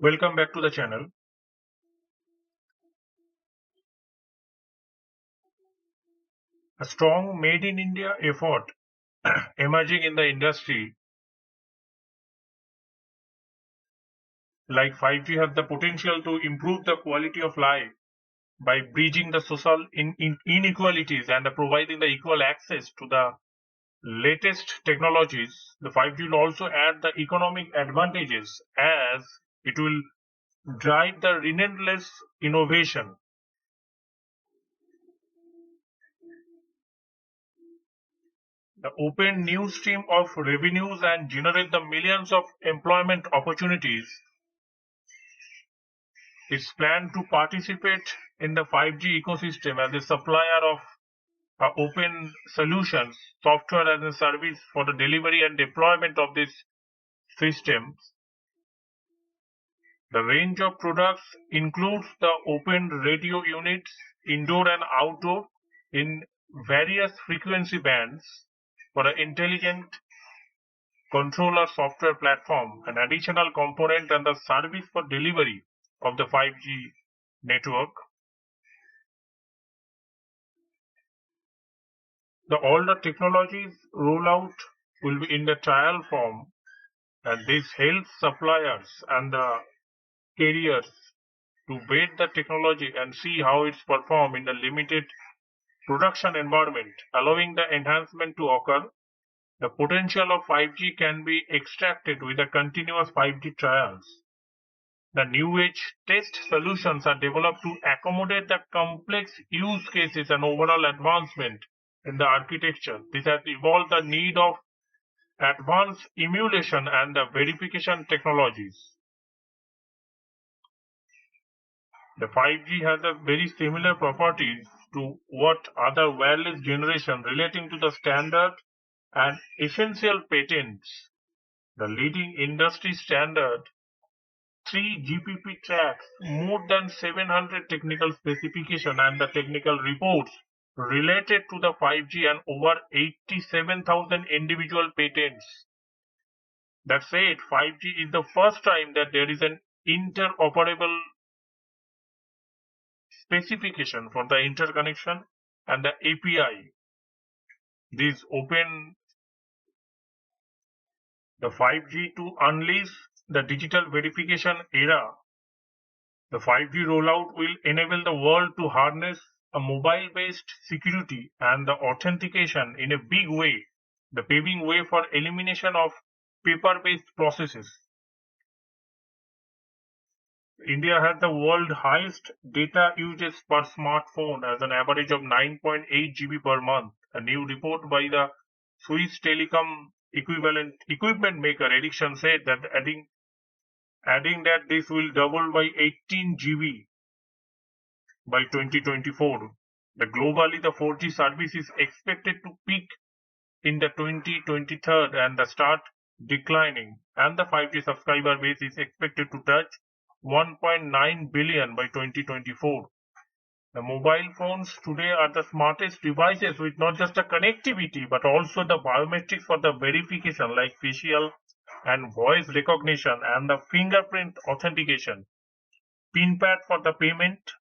Welcome back to the channel. A strong Made in India effort emerging in the industry like 5G has the potential to improve the quality of life by bridging the social inequalities and providing the equal access to the latest technologies. The 5G will also add the economic advantages as it will drive the relentless innovation. The open new stream of revenues and generate the millions of employment opportunities. It's planned to participate in the 5G ecosystem as a supplier of open solutions, software as a service for the delivery and deployment of this system. The range of products includes the open radio units, indoor and outdoor, in various frequency bands for an intelligent controller software platform, an additional component and the service for delivery of the 5G network. All the technologies rollout will be in the trial form, and this helps suppliers and the carriers to vet the technology and see how it's performed in the limited production environment, allowing the enhancement to occur. The potential of 5G can be extracted with the continuous 5G trials. The new age test solutions are developed to accommodate the complex use cases and overall advancement in the architecture. This has evolved the need of advanced emulation and the verification technologies. The 5G has a very similar properties to what other wireless generation relating to the standard and essential patents. The leading industry standard 3GPP tracks more than 700 technical specifications and the technical reports related to the 5G and over 87,000 individual patents. That said, 5G is the first time that there is an interoperable specification for the interconnection and the API. These open the 5G to unleash the digital verification era. The 5G rollout will enable the world to harness a mobile-based security and the authentication in a big way, the paving way for elimination of paper-based processes. India has the world's highest data usage per smartphone as an average of 9.8 GB per month. A new report by the Swiss telecom equipment maker Ericsson said that adding that this will double by 18 GB by 2024. Globally, the 4G service is expected to peak in the 2023 and start declining, and the 5G subscriber base is expected to touch 1.9 billion by 2024. The mobile phones today are the smartest devices with not just the connectivity but also the biometrics for the verification like facial and voice recognition and the fingerprint authentication, PIN pad for the payment,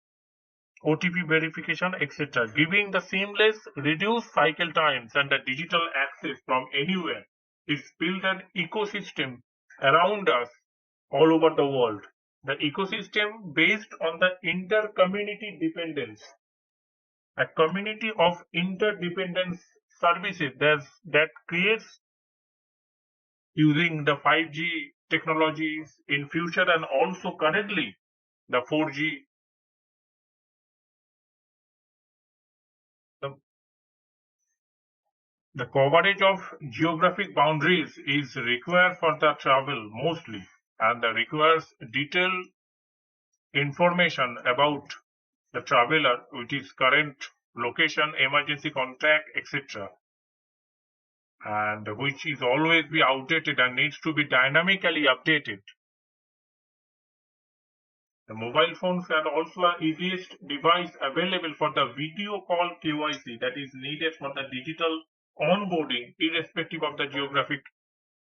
OTP verification, etc., giving the seamless, reduced cycle times and the digital access from anywhere. It's built an ecosystem around us all over the world. The ecosystem based on the inter-community dependence, a community of interdependence services that creates using the 5G technologies in future and also currently the 4G. The, the coverage of geographic boundaries is required for the travel mostly and requires detailed information about the traveler with his current location, emergency contact, etc., and which is always be outdated and needs to be dynamically updated. The mobile phones are also the easiest device available for the video call KYC that is needed for the digital onboarding irrespective of the geographic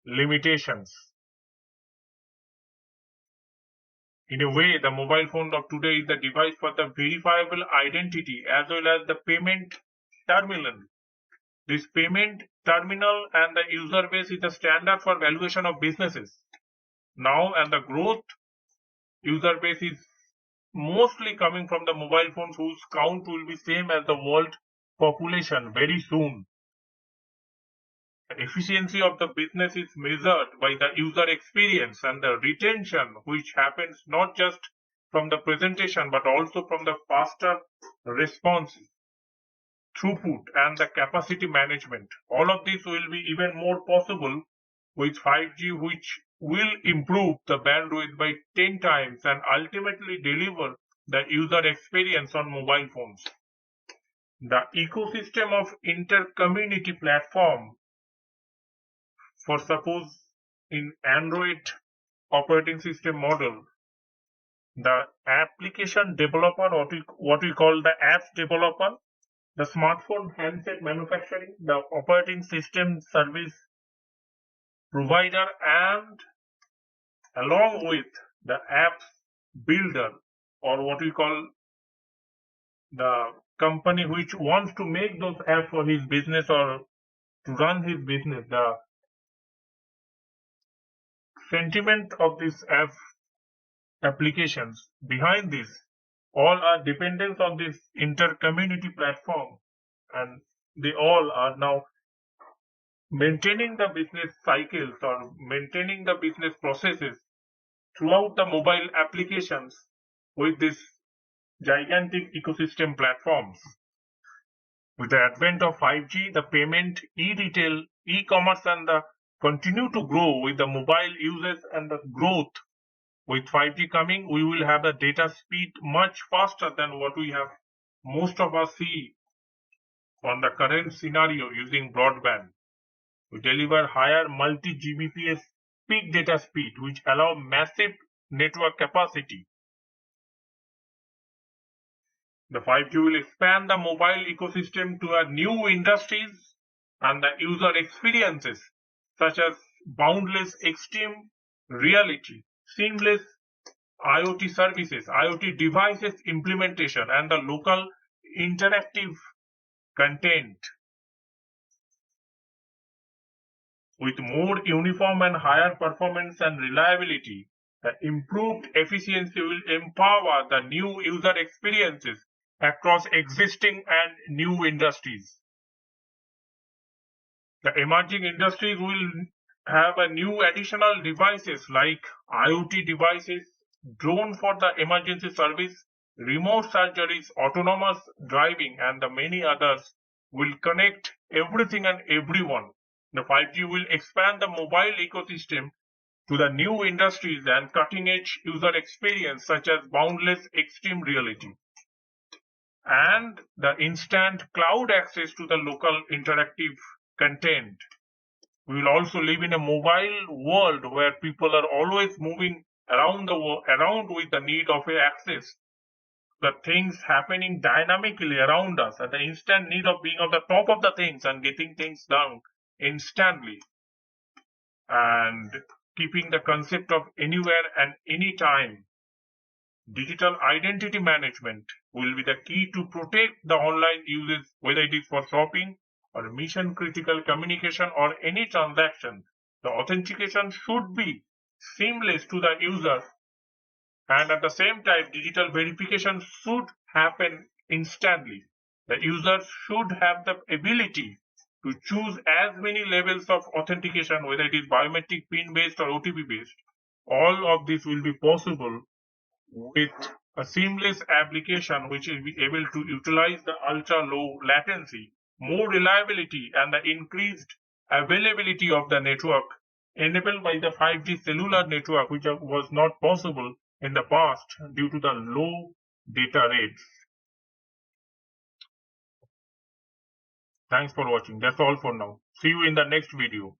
limitations. In a way, the mobile phone of today is the device for the verifiable identity as well as the payment terminal. This payment terminal and the user base is the standard for valuation of businesses. Now, and the growth user base is mostly coming from the mobile phones whose count will be same as the world population very soon. The efficiency of the business is measured by the user experience and the retention, which happens not just from the presentation but also from the faster response, throughput, and the capacity management. All of this will be even more possible with 5G, which will improve the bandwidth by 10 times and ultimately deliver the user experience on mobile phones. The ecosystem of inter-community platform, for suppose in Android operating system model, the application developer, what we call the apps developer, the smartphone handset manufacturing, the operating system service provider, and along with the apps builder, or what we call the company which wants to make those apps for his business or to run his business, the sentiment of these applications behind this all are dependent on this inter-community platform, and they all are now maintaining the business cycles or maintaining the business processes throughout the mobile applications with this gigantic ecosystem platforms. With the advent of 5G, the payment, e-retail, e-commerce, and the continue to grow with the mobile users and the growth. With 5G coming, we will have a data speed much faster than what we have most of us see on the current scenario using broadband. We deliver higher multi-Gbps peak data speed, which allow massive network capacity. The 5G will expand the mobile ecosystem to a new industries and the user experiences such as boundless extreme reality, seamless IoT services, IoT devices implementation, and the local interactive content. With more uniform and higher performance and reliability, the improved efficiency will empower the new user experiences across existing and new industries. The emerging industries will have a new additional devices like IoT devices, drone for the emergency service, remote surgeries, autonomous driving, and the many others will connect everything and everyone. The 5G will expand the mobile ecosystem to the new industries and cutting-edge user experience such as boundless extreme reality and the instant cloud access to the local interactive content. We will also live in a mobile world where people are always moving around with the need of access. The things happening dynamically around us and the instant need of being on the top of the things and getting things done instantly, and keeping the concept of anywhere and anytime. Digital identity management will be the key to protect the online users, whether it is for shopping or mission critical communication or any transaction. The authentication should be seamless to the user, and at the same time digital verification should happen instantly. The users should have the ability to choose as many levels of authentication, whether it is biometric, PIN based or OTP based. All of this will be possible with a seamless application which will be able to utilize the ultra low latency, more reliability, and the increased availability of the network enabled by the 5G cellular network, which was not possible in the past due to the low data rates. Thanks for watching. That's all for now. See you in the next video.